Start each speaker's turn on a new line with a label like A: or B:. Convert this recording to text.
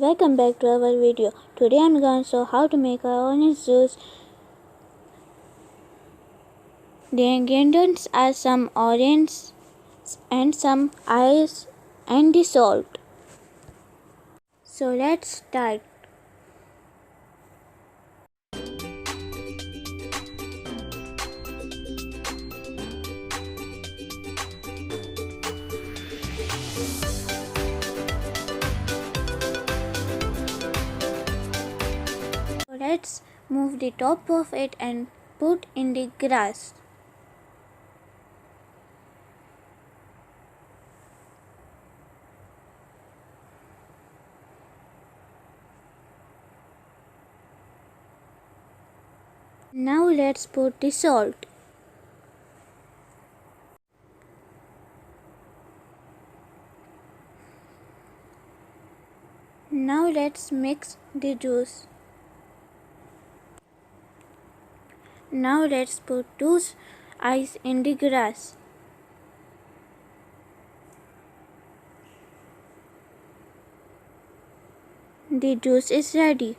A: welcome back to our video. Today I'm going to show how to make our orange juice. The ingredients are some orange and some ice and the salt. So let's start. So let's move the top of it and put in the grass. Now let's put the salt. Now let's mix the juice. Now let's put 2 ice in the glass. The juice is ready.